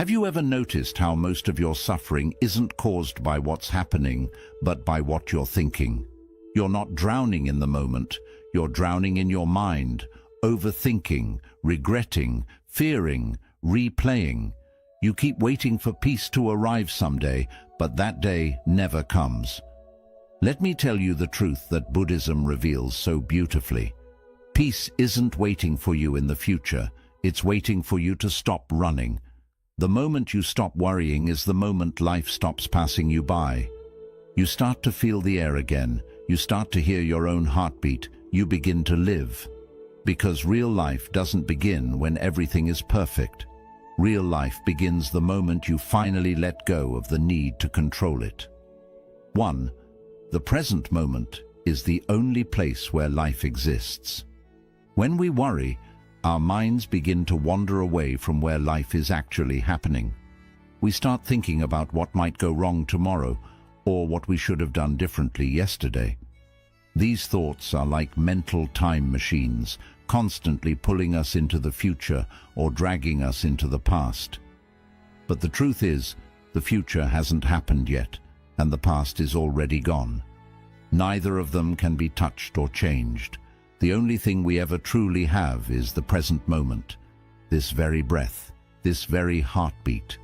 Have you ever noticed how most of your suffering isn't caused by what's happening, but by what you're thinking? You're not drowning in the moment, you're drowning in your mind, overthinking, regretting, fearing, replaying. You keep waiting for peace to arrive someday, but that day never comes. Let me tell you the truth that Buddhism reveals so beautifully. Peace isn't waiting for you in the future, it's waiting for you to stop running. The moment you stop worrying is the moment life stops passing you by. You start to feel the air again, you start to hear your own heartbeat, you begin to live. Because real life doesn't begin when everything is perfect. Real life begins the moment you finally let go of the need to control it. 1. The present moment is the only place where life exists. When we worry, our minds begin to wander away from where life is actually happening. We start thinking about what might go wrong tomorrow or what we should have done differently yesterday. These thoughts are like mental time machines, constantly pulling us into the future or dragging us into the past. But the truth is, the future hasn't happened yet, and the past is already gone. Neither of them can be touched or changed. The only thing we ever truly have is the present moment, this very breath, this very heartbeat,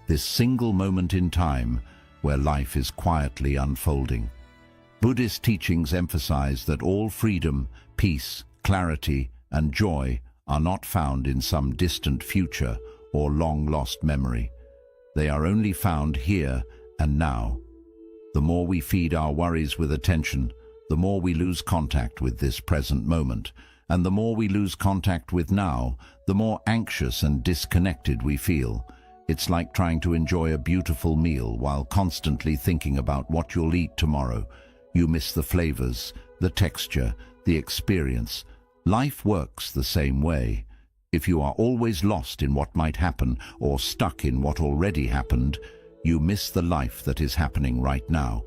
this single moment in time where life is quietly unfolding. Buddhist teachings emphasize that all freedom, peace, clarity, and joy are not found in some distant future or long-lost memory. They are only found here and now. The more we feed our worries with attention, the more we lose contact with this present moment, and the more we lose contact with now, the more anxious and disconnected we feel. It's like trying to enjoy a beautiful meal while constantly thinking about what you'll eat tomorrow. You miss the flavors, the texture, the experience. Life works the same way. If you are always lost in what might happen or stuck in what already happened, you miss the life that is happening right now.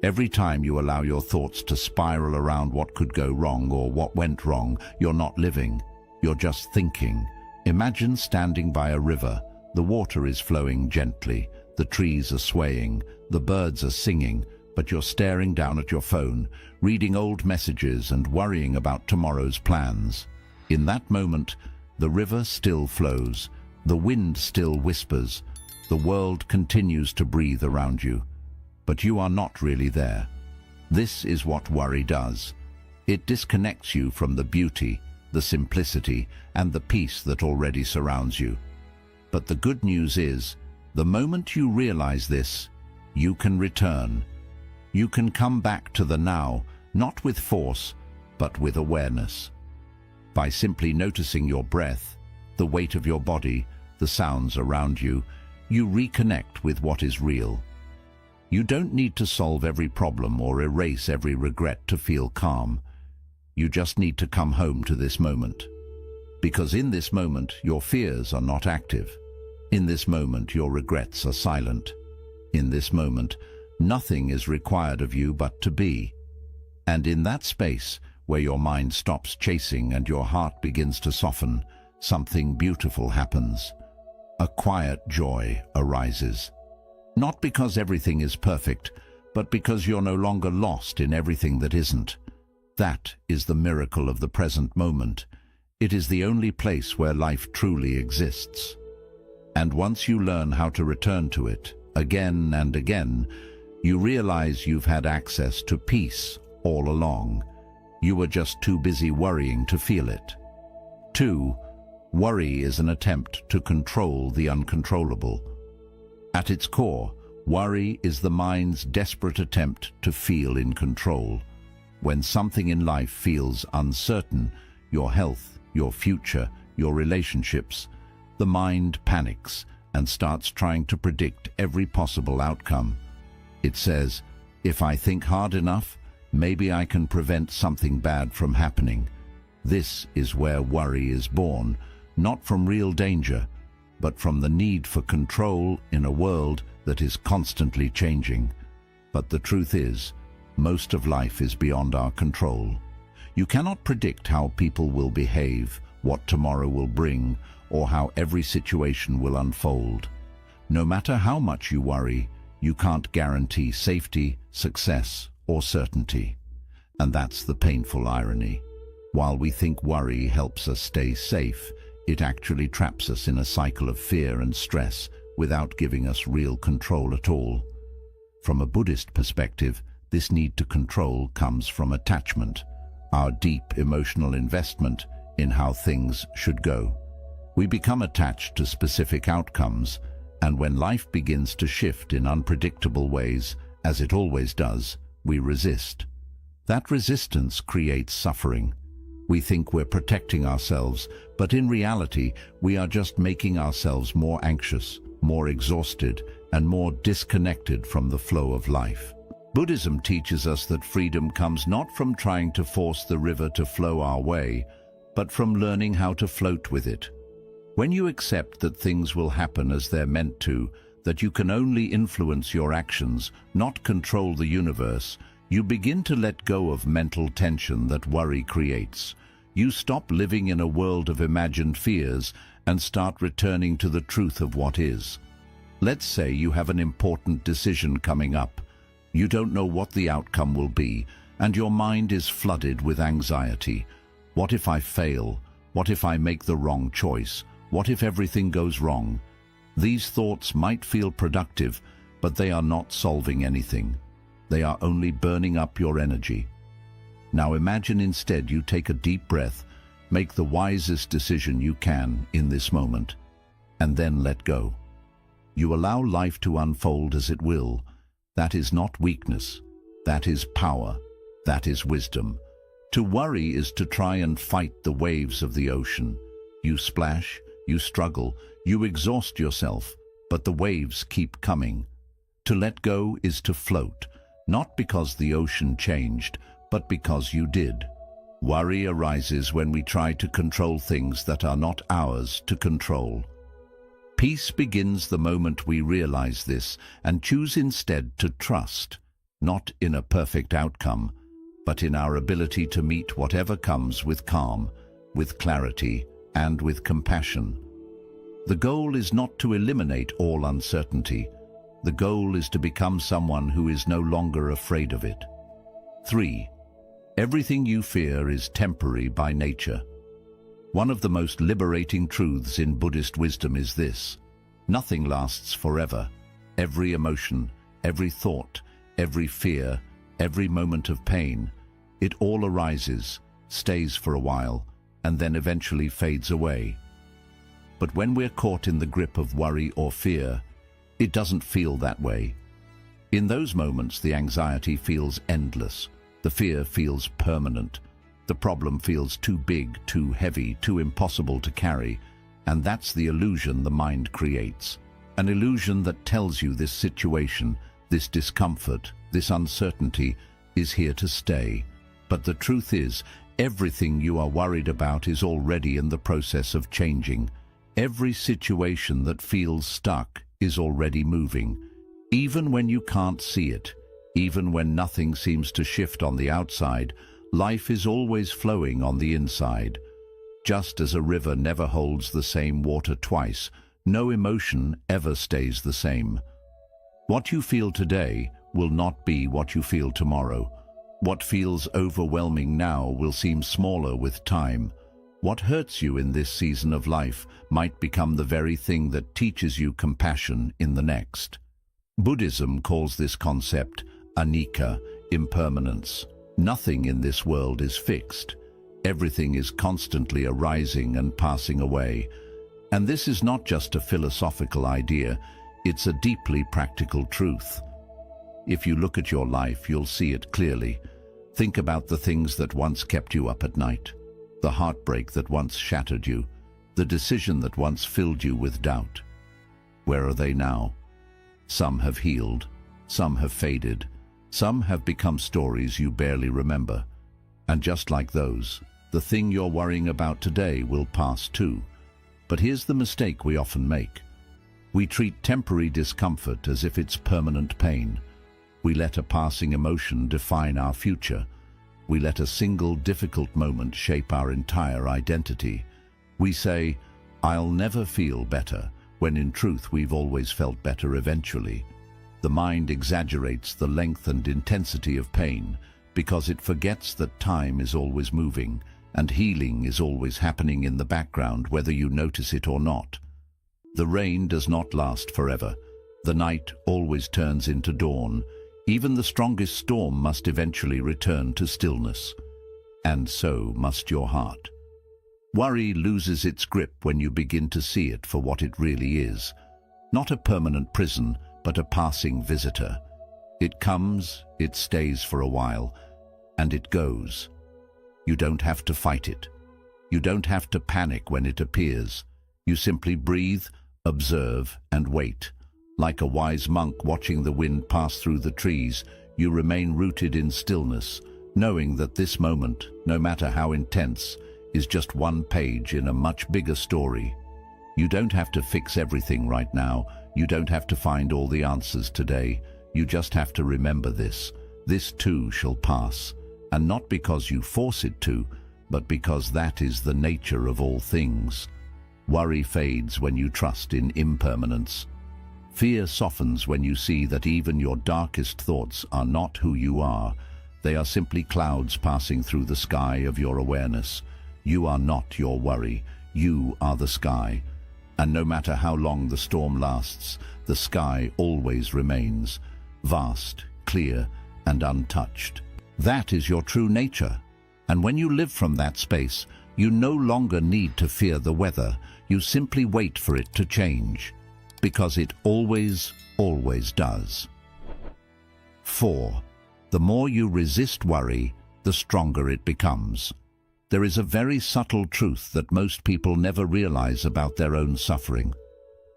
Every time you allow your thoughts to spiral around what could go wrong or what went wrong, you're not living. You're just thinking. Imagine standing by a river. The water is flowing gently, the trees are swaying, the birds are singing, but you're staring down at your phone, reading old messages and worrying about tomorrow's plans. In that moment, the river still flows, the wind still whispers, the world continues to breathe around you. But you are not really there. This is what worry does. It disconnects you from the beauty, the simplicity, and the peace that already surrounds you. But the good news is, the moment you realize this, you can return. You can come back to the now, not with force, but with awareness. By simply noticing your breath, the weight of your body, the sounds around you, you reconnect with what is real. You don't need to solve every problem or erase every regret to feel calm. You just need to come home to this moment. Because in this moment, your fears are not active. In this moment, your regrets are silent. In this moment, nothing is required of you but to be. And in that space, where your mind stops chasing and your heart begins to soften, something beautiful happens. A quiet joy arises. Not because everything is perfect, but because you're no longer lost in everything that isn't. That is the miracle of the present moment. It is the only place where life truly exists. And once you learn how to return to it, again and again, you realize you've had access to peace all along. You were just too busy worrying to feel it. 2. Worry is an attempt to control the uncontrollable. At its core, worry is the mind's desperate attempt to feel in control. When something in life feels uncertain, your health, your future, your relationships, the mind panics and starts trying to predict every possible outcome. It says, if I think hard enough, maybe I can prevent something bad from happening. This is where worry is born, not from real danger, but from the need for control in a world that is constantly changing. But the truth is, most of life is beyond our control. You cannot predict how people will behave, what tomorrow will bring, or how every situation will unfold. No matter how much you worry, you can't guarantee safety, success, or certainty. And that's the painful irony. While we think worry helps us stay safe, it actually traps us in a cycle of fear and stress without giving us real control at all. From a Buddhist perspective, this need to control comes from attachment, our deep emotional investment in how things should go. We become attached to specific outcomes, and when life begins to shift in unpredictable ways, as it always does, we resist. That resistance creates suffering. We think we're protecting ourselves, but in reality, we are just making ourselves more anxious, more exhausted, and more disconnected from the flow of life. Buddhism teaches us that freedom comes not from trying to force the river to flow our way, but from learning how to float with it. When you accept that things will happen as they're meant to, that you can only influence your actions, not control the universe, you begin to let go of mental tension that worry creates. You stop living in a world of imagined fears and start returning to the truth of what is. Let's say you have an important decision coming up. You don't know what the outcome will be, and your mind is flooded with anxiety. What if I fail? What if I make the wrong choice? What if everything goes wrong? These thoughts might feel productive, but they are not solving anything. They are only burning up your energy. Now imagine instead you take a deep breath, make the wisest decision you can in this moment, and then let go. You allow life to unfold as it will. That is not weakness. That is power. That is wisdom. To worry is to try and fight the waves of the ocean. You splash, you struggle, you exhaust yourself, but the waves keep coming. To let go is to float, not because the ocean changed, but because you did. Worry arises when we try to control things that are not ours to control. Peace begins the moment we realize this and choose instead to trust, not in a perfect outcome, but in our ability to meet whatever comes with calm, with clarity, and with compassion. The goal is not to eliminate all uncertainty. The goal is to become someone who is no longer afraid of it. 3. Everything you fear is temporary by nature. One of the most liberating truths in Buddhist wisdom is this: nothing lasts forever. Every emotion, every thought, every fear, every moment of pain, it all arises, stays for a while, and then eventually fades away. But when we're caught in the grip of worry or fear, it doesn't feel that way. In those moments, the anxiety feels endless. The fear feels permanent. The problem feels too big, too heavy, too impossible to carry, and that's the illusion the mind creates. An illusion that tells you this situation, this discomfort, this uncertainty is here to stay. But the truth is, everything you are worried about is already in the process of changing. Every situation that feels stuck is already moving. Even when you can't see it, even when nothing seems to shift on the outside, life is always flowing on the inside. Just as a river never holds the same water twice, no emotion ever stays the same. What you feel today will not be what you feel tomorrow. What feels overwhelming now will seem smaller with time. What hurts you in this season of life might become the very thing that teaches you compassion in the next. Buddhism calls this concept anicca, impermanence. Nothing in this world is fixed. Everything is constantly arising and passing away. And this is not just a philosophical idea, it's a deeply practical truth. If you look at your life, you'll see it clearly. Think about the things that once kept you up at night, the heartbreak that once shattered you, the decision that once filled you with doubt. Where are they now? Some have healed, some have faded, some have become stories you barely remember. And just like those, the thing you're worrying about today will pass too. But here's the mistake we often make. We treat temporary discomfort as if it's permanent pain. We let a passing emotion define our future. We let a single difficult moment shape our entire identity. We say, "I'll never feel better," when in truth we've always felt better eventually. The mind exaggerates the length and intensity of pain because it forgets that time is always moving and healing is always happening in the background, whether you notice it or not. The rain does not last forever. The night always turns into dawn. Even the strongest storm must eventually return to stillness. And so must your heart. Worry loses its grip when you begin to see it for what it really is. Not a permanent prison, but a passing visitor. It comes, it stays for a while, and it goes. You don't have to fight it. You don't have to panic when it appears. You simply breathe, observe, and wait. Like a wise monk watching the wind pass through the trees, you remain rooted in stillness, knowing that this moment, no matter how intense, is just one page in a much bigger story. You don't have to fix everything right now. You don't have to find all the answers today. You just have to remember this. This too shall pass. And not because you force it to, but because that is the nature of all things. Worry fades when you trust in impermanence. Fear softens when you see that even your darkest thoughts are not who you are. They are simply clouds passing through the sky of your awareness. You are not your worry. You are the sky. And no matter how long the storm lasts, the sky always remains, vast, clear, and untouched. That is your true nature. And when you live from that space, you no longer need to fear the weather. You simply wait for it to change, because it always, always does. 4. The more you resist worry, the stronger it becomes. There is a very subtle truth that most people never realize about their own suffering.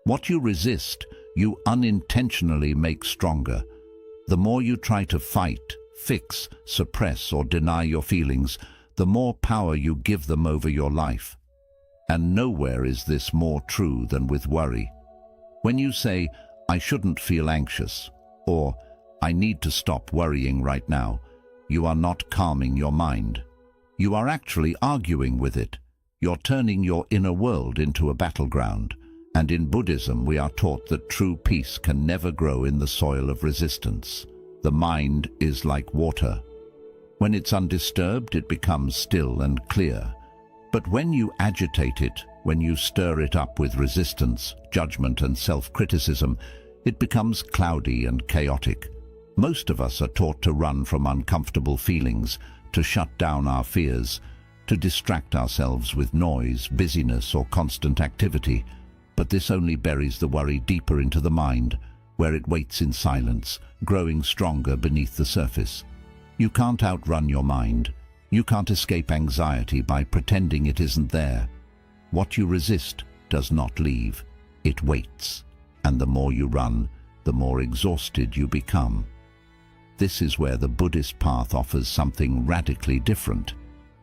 What you resist, you unintentionally make stronger. The more you try to fight, fix, suppress, or deny your feelings, the more power you give them over your life. And nowhere is this more true than with worry. When you say, "I shouldn't feel anxious," or "I need to stop worrying right now," you are not calming your mind. You are actually arguing with it. You're turning your inner world into a battleground. And in Buddhism, we are taught that true peace can never grow in the soil of resistance. The mind is like water. When it's undisturbed, it becomes still and clear. But when you agitate it, when you stir it up with resistance, judgment, and self-criticism, it becomes cloudy and chaotic. Most of us are taught to run from uncomfortable feelings, to shut down our fears, to distract ourselves with noise, busyness, or constant activity. But this only buries the worry deeper into the mind, where it waits in silence, growing stronger beneath the surface. You can't outrun your mind. You can't escape anxiety by pretending it isn't there. What you resist does not leave. It waits. And the more you run, the more exhausted you become. This is where the Buddhist path offers something radically different.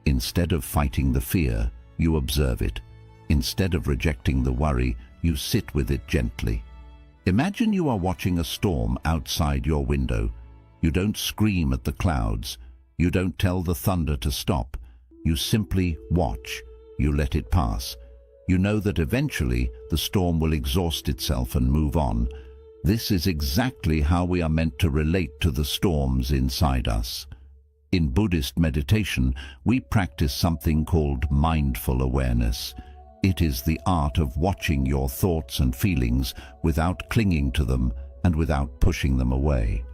Instead of fighting the fear, you observe it. Instead of rejecting the worry, you sit with it gently. Imagine you are watching a storm outside your window. You don't scream at the clouds. You don't tell the thunder to stop. You simply watch. You let it pass. You know that eventually the storm will exhaust itself and move on. This is exactly how we are meant to relate to the storms inside us. In Buddhist meditation, we practice something called mindful awareness. It is the art of watching your thoughts and feelings without clinging to them and without pushing them away.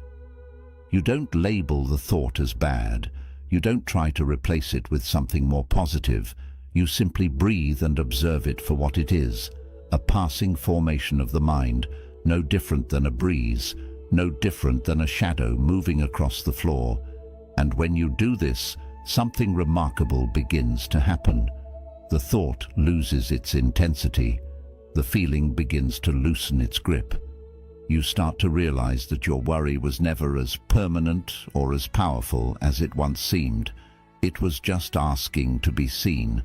You don't label the thought as bad. You don't try to replace it with something more positive. You simply breathe and observe it for what it is, a passing formation of the mind, no different than a breeze, no different than a shadow moving across the floor. And when you do this, something remarkable begins to happen. The thought loses its intensity. The feeling begins to loosen its grip. You start to realize that your worry was never as permanent or as powerful as it once seemed. It was just asking to be seen.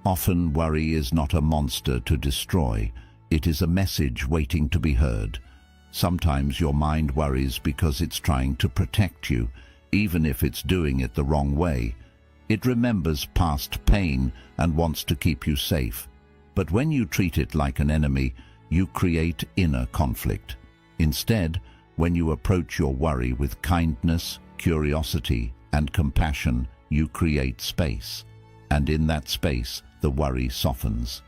Often worry is not a monster to destroy. It is a message waiting to be heard. Sometimes your mind worries because it's trying to protect you, even if it's doing it the wrong way. It remembers past pain and wants to keep you safe. But when you treat it like an enemy, you create inner conflict. Instead, when you approach your worry with kindness, curiosity, and compassion, you create space. And in that space, the worry softens.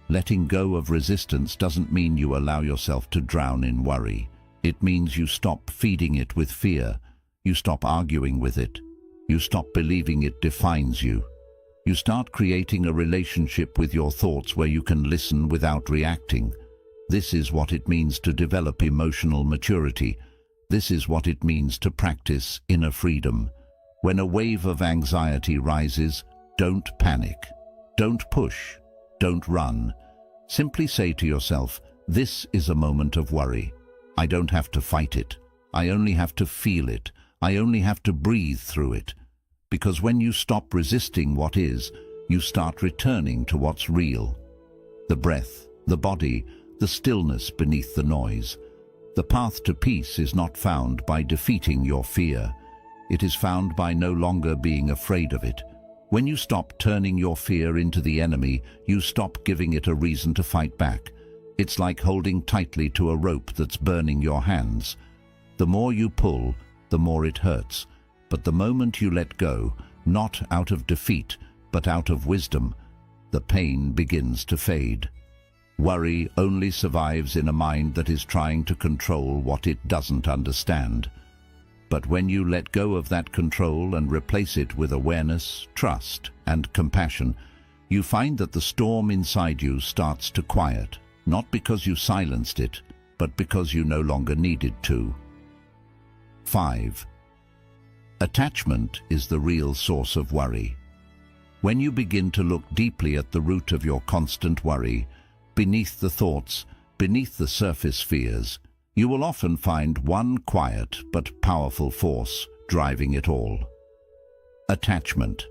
Letting go of resistance doesn't mean you allow yourself to drown in worry. It means you stop feeding it with fear. You stop arguing with it. You stop believing it defines you. You start creating a relationship with your thoughts where you can listen without reacting. This is what it means to develop emotional maturity. This is what it means to practice inner freedom. When a wave of anxiety rises, don't panic. Don't push. Don't run. Simply say to yourself, this is a moment of worry. I don't have to fight it. I only have to feel it. I only have to breathe through it. Because when you stop resisting what is, you start returning to what's real. The breath, the body, the stillness beneath the noise. The path to peace is not found by defeating your fear. It is found by no longer being afraid of it. When you stop turning your fear into the enemy, you stop giving it a reason to fight back. It's like holding tightly to a rope that's burning your hands. The more you pull, the more it hurts. But the moment you let go, not out of defeat, but out of wisdom, the pain begins to fade. Worry only survives in a mind that is trying to control what it doesn't understand. But when you let go of that control and replace it with awareness, trust, and compassion, you find that the storm inside you starts to quiet, not because you silenced it, but because you no longer needed to. 5. Attachment is the real source of worry. When you begin to look deeply at the root of your constant worry, beneath the thoughts, beneath the surface fears, you will often find one quiet but powerful force driving it all. Attachment.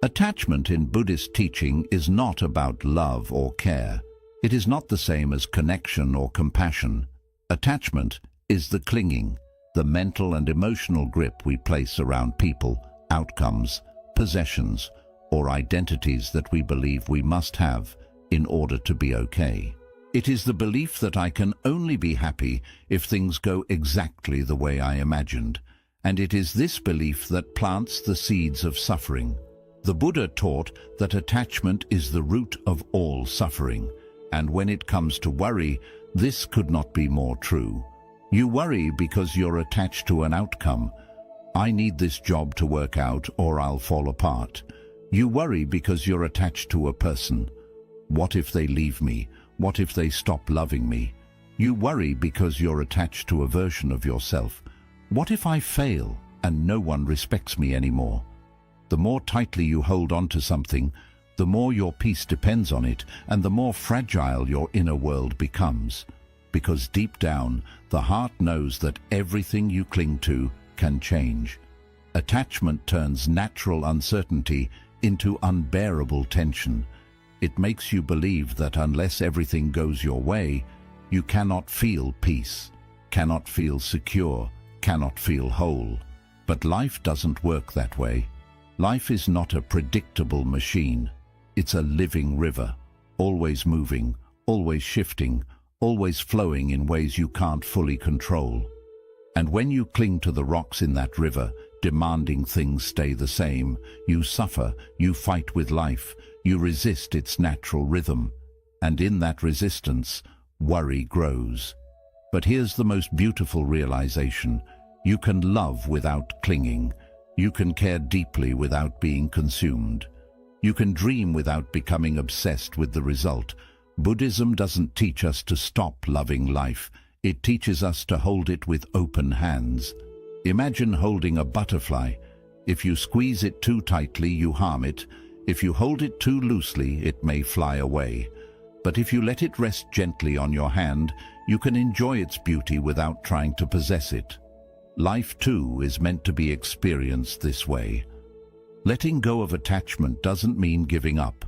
Attachment in Buddhist teaching is not about love or care. It is not the same as connection or compassion. Attachment is the clinging, the mental and emotional grip we place around people, outcomes, possessions, or identities that we believe we must have in order to be okay. It is the belief that I can only be happy if things go exactly the way I imagined, and it is this belief that plants the seeds of suffering. The Buddha taught that attachment is the root of all suffering, and when it comes to worry, this could not be more true. You worry because you're attached to an outcome. I need this job to work out or I'll fall apart. You worry because you're attached to a person. What if they leave me? What if they stop loving me? You worry because you're attached to a version of yourself. What if I fail and no one respects me anymore? The more tightly you hold on to something, the more your peace depends on it and the more fragile your inner world becomes. Because deep down, the heart knows that everything you cling to can change. Attachment turns natural uncertainty into unbearable tension. It makes you believe that unless everything goes your way, you cannot feel peace, cannot feel secure, cannot feel whole. But life doesn't work that way. Life is not a predictable machine. It's a living river, always moving, always shifting, always flowing in ways you can't fully control. And when you cling to the rocks in that river, demanding things stay the same, you suffer, you fight with life, you resist its natural rhythm. And in that resistance, worry grows. But here's the most beautiful realization. You can love without clinging. You can care deeply without being consumed. You can dream without becoming obsessed with the result. Buddhism doesn't teach us to stop loving life. It teaches us to hold it with open hands. Imagine holding a butterfly. If you squeeze it too tightly, you harm it. If you hold it too loosely, it may fly away. But if you let it rest gently on your hand, you can enjoy its beauty without trying to possess it. Life, too, is meant to be experienced this way. Letting go of attachment doesn't mean giving up.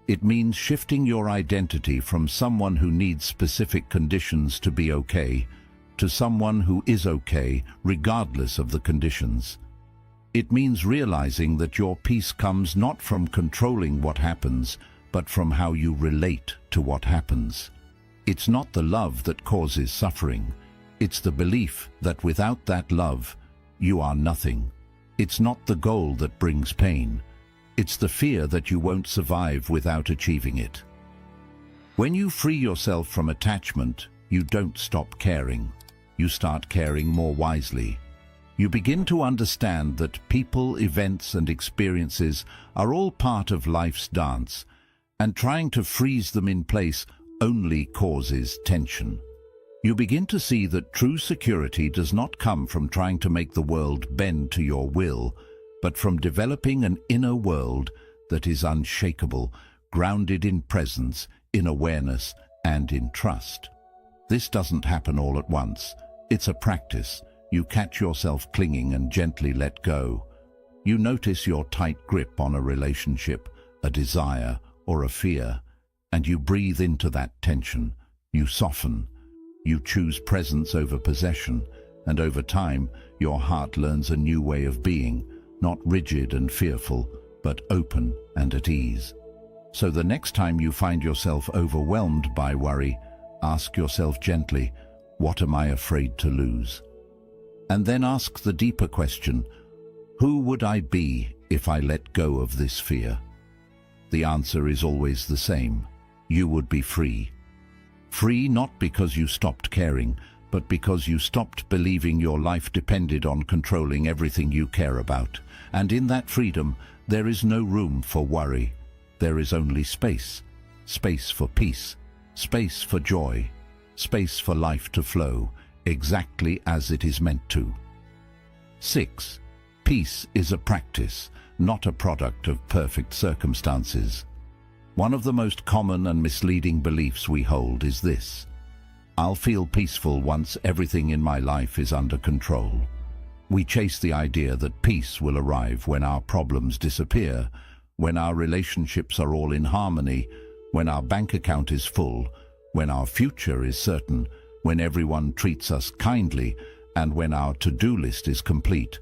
It means shifting your identity from someone who needs specific conditions to be okay, to someone who is okay regardless of the conditions. It means realizing that your peace comes not from controlling what happens, but from how you relate to what happens. It's not the love that causes suffering. It's the belief that without that love, you are nothing. It's not the goal that brings pain. It's the fear that you won't survive without achieving it. When you free yourself from attachment, you don't stop caring. You start caring more wisely. You begin to understand that people, events, and experiences are all part of life's dance, and trying to freeze them in place only causes tension. You begin to see that true security does not come from trying to make the world bend to your will, but from developing an inner world that is unshakable, grounded in presence, in awareness, and in trust. This doesn't happen all at once. It's a practice. You catch yourself clinging and gently let go. You notice your tight grip on a relationship, a desire, or a fear, and you breathe into that tension. You soften. You choose presence over possession, and over time, your heart learns a new way of being, not rigid and fearful, but open and at ease. So the next time you find yourself overwhelmed by worry, ask yourself gently, what am I afraid to lose? And then ask the deeper question, who would I be if I let go of this fear? The answer is always the same. You would be free. Free not because you stopped caring, but because you stopped believing your life depended on controlling everything you care about. And in that freedom, there is no room for worry. There is only space. Space for peace. Space for joy. Space for life to flow, exactly as it is meant to. 6. Peace is a practice, not a product of perfect circumstances. One of the most common and misleading beliefs we hold is this: I'll feel peaceful once everything in my life is under control. We chase the idea that peace will arrive when our problems disappear, when our relationships are all in harmony, when our bank account is full, when our future is certain, when everyone treats us kindly, and when our to-do list is complete.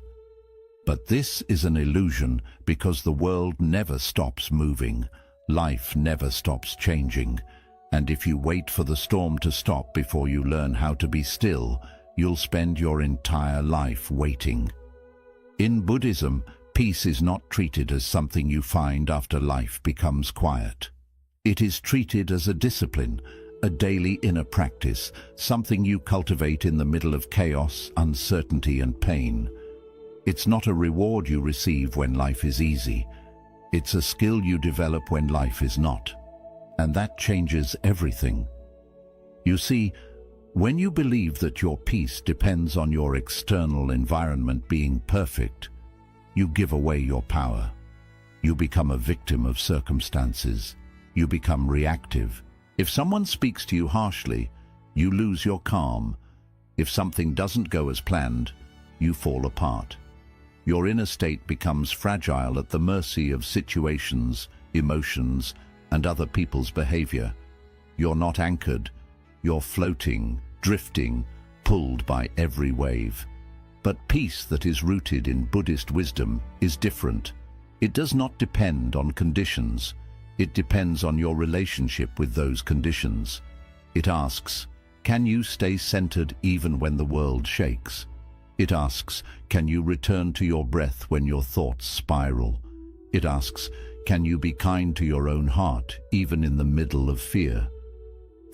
But this is an illusion because the world never stops moving. Life never stops changing. And if you wait for the storm to stop before you learn how to be still, you'll spend your entire life waiting. In Buddhism, peace is not treated as something you find after life becomes quiet. It is treated as a discipline, a daily inner practice, something you cultivate in the middle of chaos, uncertainty, and pain. It's not a reward you receive when life is easy. It's a skill you develop when life is not. And that changes everything. You see, when you believe that your peace depends on your external environment being perfect, you give away your power. You become a victim of circumstances. You become reactive. If someone speaks to you harshly, you lose your calm. If something doesn't go as planned, you fall apart. Your inner state becomes fragile at the mercy of situations, emotions, and other people's behavior. You're not anchored. You're floating, drifting, pulled by every wave. But peace that is rooted in Buddhist wisdom is different. It does not depend on conditions. It depends on your relationship with those conditions. It asks, can you stay centered even when the world shakes? It asks, can you return to your breath when your thoughts spiral? It asks, can you be kind to your own heart even in the middle of fear?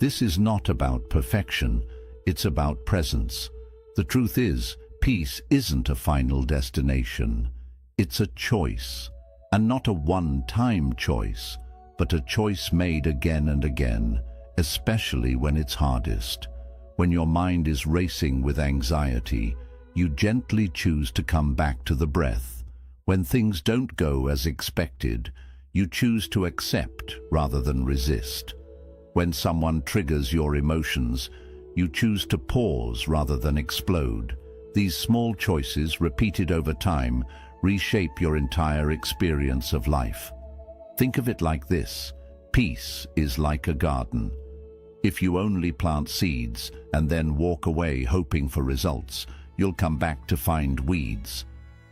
This is not about perfection, it's about presence. The truth is, peace isn't a final destination. It's a choice, and not a one-time choice, but a choice made again and again, especially when it's hardest. When your mind is racing with anxiety, you gently choose to come back to the breath. When things don't go as expected, you choose to accept rather than resist. When someone triggers your emotions, you choose to pause rather than explode. These small choices, repeated over time, reshape your entire experience of life. Think of it like this: peace is like a garden. If you only plant seeds and then walk away hoping for results, you'll come back to find weeds.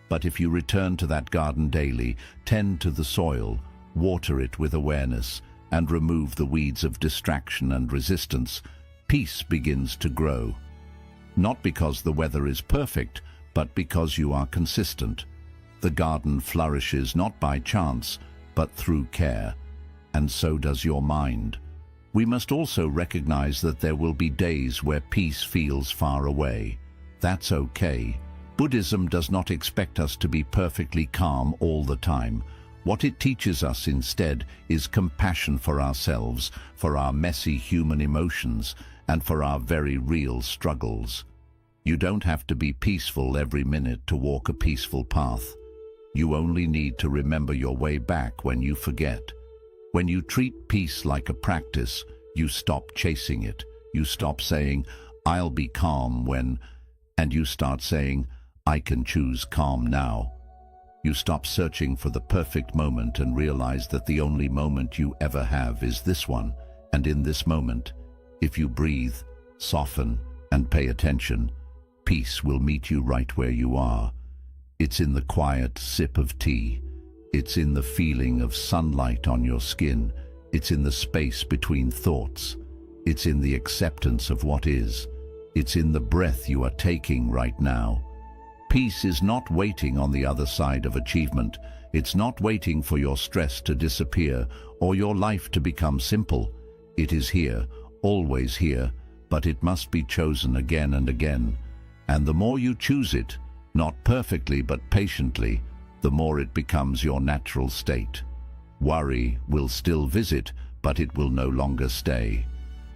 But if you return to that garden daily, tend to the soil, water it with awareness, and remove the weeds of distraction and resistance, peace begins to grow. Not because the weather is perfect, but because you are consistent. The garden flourishes not by chance, but through care. And so does your mind. We must also recognize that there will be days where peace feels far away. That's okay. Buddhism does not expect us to be perfectly calm all the time. What it teaches us instead is compassion for ourselves, for our messy human emotions, and for our very real struggles. You don't have to be peaceful every minute to walk a peaceful path. You only need to remember your way back when you forget. When you treat peace like a practice, you stop chasing it. You stop saying, "I'll be calm when," and you start saying, "I can choose calm now." You stop searching for the perfect moment and realize that the only moment you ever have is this one. And in this moment, if you breathe, soften, and pay attention, peace will meet you right where you are. It's in the quiet sip of tea. It's in the feeling of sunlight on your skin. It's in the space between thoughts. It's in the acceptance of what is. It's in the breath you are taking right now. Peace is not waiting on the other side of achievement. It's not waiting for your stress to disappear or your life to become simple. It is here, always here, but it must be chosen again and again. And the more you choose it, not perfectly but patiently, the more it becomes your natural state. Worry will still visit, but it will no longer stay.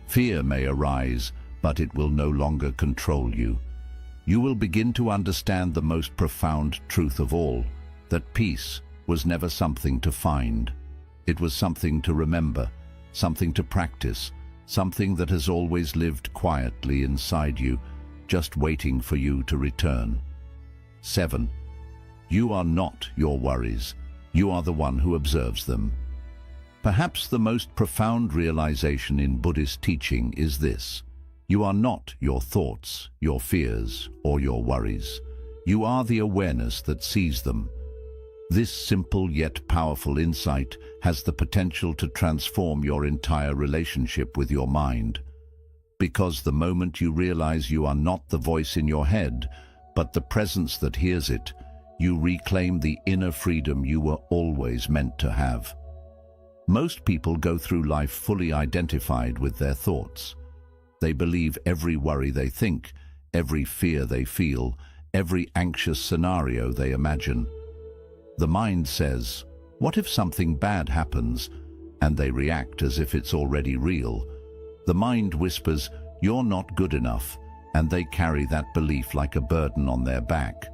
Fear may arise, but it will no longer control you. You will begin to understand the most profound truth of all, that peace was never something to find. It was something to remember, something to practice, something that has always lived quietly inside you, just waiting for you to return. 7. You are not your worries. You are the one who observes them. Perhaps the most profound realization in Buddhist teaching is this: you are not your thoughts, your fears, or your worries. You are the awareness that sees them. This simple yet powerful insight has the potential to transform your entire relationship with your mind. Because the moment you realize you are not the voice in your head, but the presence that hears it, you reclaim the inner freedom you were always meant to have. Most people go through life fully identified with their thoughts. They believe every worry they think, every fear they feel, every anxious scenario they imagine. The mind says, "What if something bad happens?" And they react as if it's already real. The mind whispers, "You're not good enough," and they carry that belief like a burden on their back.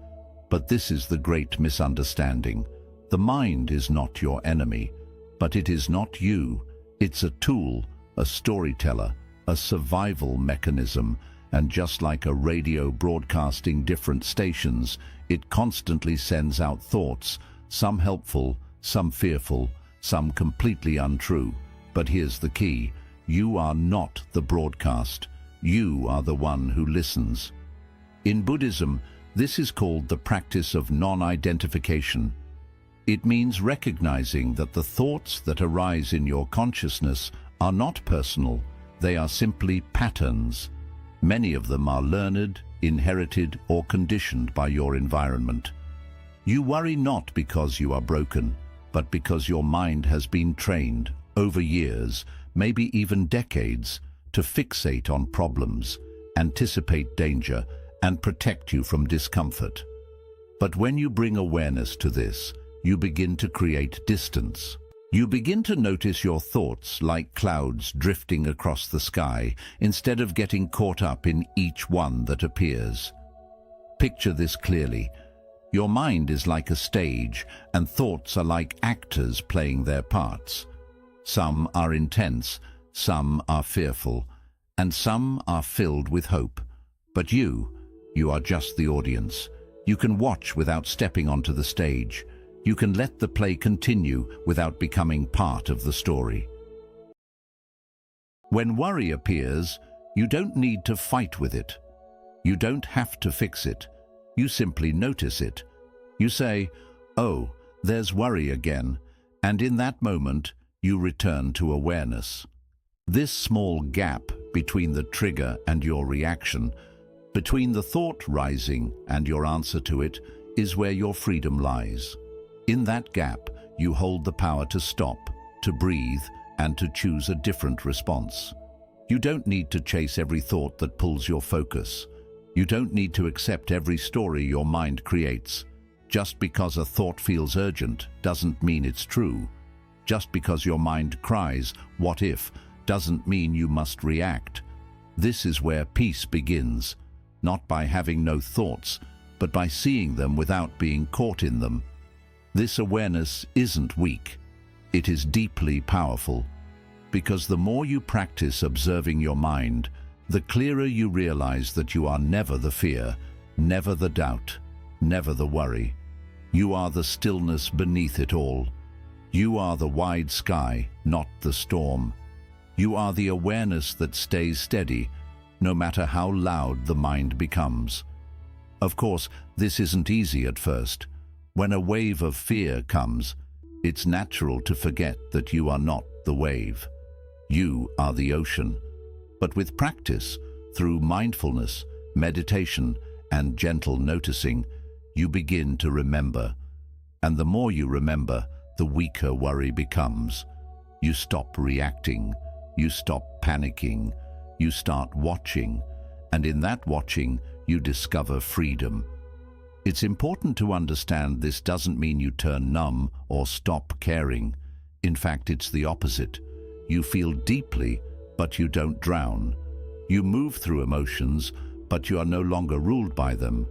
But this is the great misunderstanding. The mind is not your enemy, but it is not you. It's a tool, a storyteller, a survival mechanism, and just like a radio broadcasting different stations, it constantly sends out thoughts, some helpful, some fearful, some completely untrue. But here's the key: you are not the broadcast. You are the one who listens. In Buddhism, this is called the practice of non-identification. It means recognizing that the thoughts that arise in your consciousness are not personal. They are simply patterns. Many of them are learned, inherited, or conditioned by your environment. You worry not because you are broken, but because your mind has been trained over years, maybe even decades, to fixate on problems, anticipate danger, and protect you from discomfort. But when you bring awareness to this, you begin to create distance. You begin to notice your thoughts like clouds drifting across the sky, instead of getting caught up in each one that appears. Picture this clearly. Your mind is like a stage, and thoughts are like actors playing their parts. Some are intense, some are fearful, and some are filled with hope. But you are just the audience. You can watch without stepping onto the stage. You can let the play continue without becoming part of the story. When worry appears, you don't need to fight with it. You don't have to fix it. You simply notice it. You say, "Oh, there's worry again," and in that moment, You return to awareness. This small gap between the trigger and your reaction, between the thought rising and your answer to it, is where your freedom lies. In that gap, you hold the power to stop, to breathe, and to choose a different response. You don't need to chase every thought that pulls your focus. You don't need to accept every story your mind creates. Just because a thought feels urgent doesn't mean it's true. Just because your mind cries, "What if?" doesn't mean you must react. This is where peace begins, not by having no thoughts, but by seeing them without being caught in them. This awareness isn't weak. It is deeply powerful, because the more you practice observing your mind, the clearer you realize that you are never the fear, never the doubt, never the worry. You are the stillness beneath it all. You are the wide sky, not the storm. You are the awareness that stays steady, no matter how loud the mind becomes. Of course, this isn't easy at first. When a wave of fear comes, it's natural to forget that you are not the wave. You are the ocean. But with practice, through mindfulness, meditation, and gentle noticing, you begin to remember. And the more you remember, the weaker worry becomes. You stop reacting. You stop panicking. You start watching. And in that watching, you discover freedom. It's important to understand this doesn't mean you turn numb or stop caring. In fact, it's the opposite. You feel deeply, but you don't drown. You move through emotions, but you are no longer ruled by them.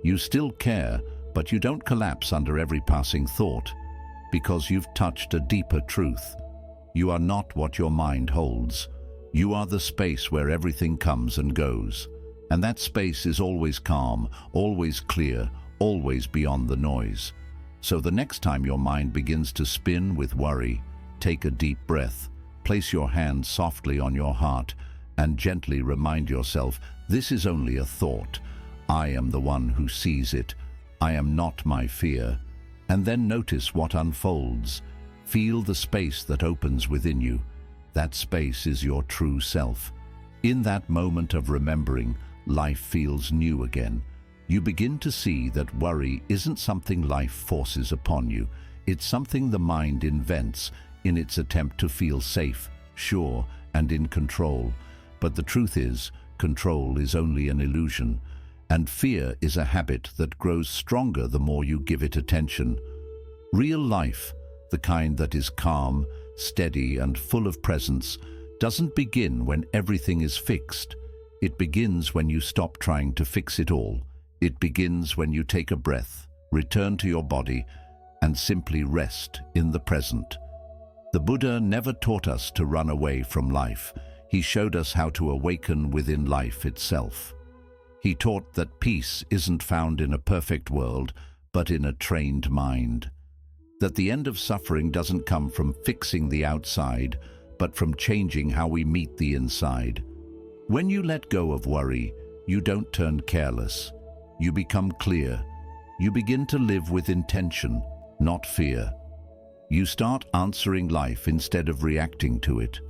You still care, but you don't collapse under every passing thought, because you've touched a deeper truth. You are not what your mind holds. You are the space where everything comes and goes. And that space is always calm, always clear, always beyond the noise. So the next time your mind begins to spin with worry, take a deep breath, place your hand softly on your heart, and gently remind yourself, this is only a thought. I am the one who sees it. I am not my fear. And then notice what unfolds. Feel the space that opens within you. That space is your true self. In that moment of remembering, life feels new again. You begin to see that worry isn't something life forces upon you. It's something the mind invents in its attempt to feel safe, sure, and in control. But the truth is, control is only an illusion, and fear is a habit that grows stronger the more you give it attention. Real life, the kind that is calm, steady, and full of presence, doesn't begin when everything is fixed. It begins when you stop trying to fix it all. It begins when you take a breath, return to your body, and simply rest in the present. The Buddha never taught us to run away from life. He showed us how to awaken within life itself. He taught that peace isn't found in a perfect world, but in a trained mind. That the end of suffering doesn't come from fixing the outside, but from changing how we meet the inside. When you let go of worry, you don't turn careless. You become clear. You begin to live with intention, not fear. You start answering life instead of reacting to it.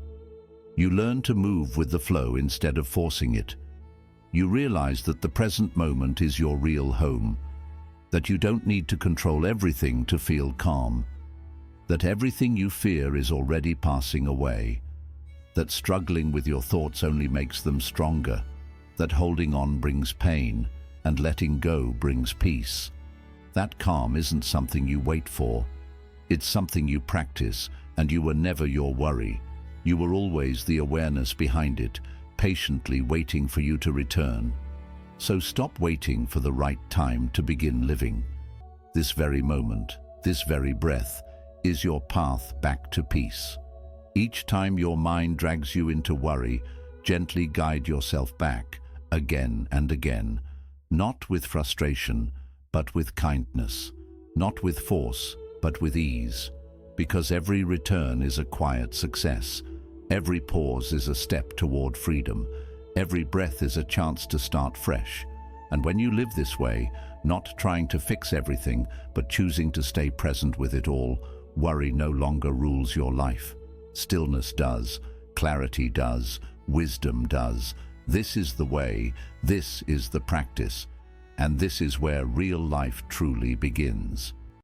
You learn to move with the flow instead of forcing it. You realize that the present moment is your real home, that you don't need to control everything to feel calm, that everything you fear is already passing away, that struggling with your thoughts only makes them stronger, that holding on brings pain, and letting go brings peace. That calm isn't something you wait for. It's something you practice, and you were never your worry. You were always the awareness behind it, patiently waiting for you to return. So stop waiting for the right time to begin living. This very moment, this very breath, is your path back to peace. Each time your mind drags you into worry, gently guide yourself back, again and again, not with frustration, but with kindness, not with force, but with ease, because every return is a quiet success. Every pause is a step toward freedom. Every breath is a chance to start fresh. And when you live this way, not trying to fix everything, but choosing to stay present with it all, worry no longer rules your life. Stillness does, clarity does, wisdom does. This is the way, this is the practice, and this is where real life truly begins.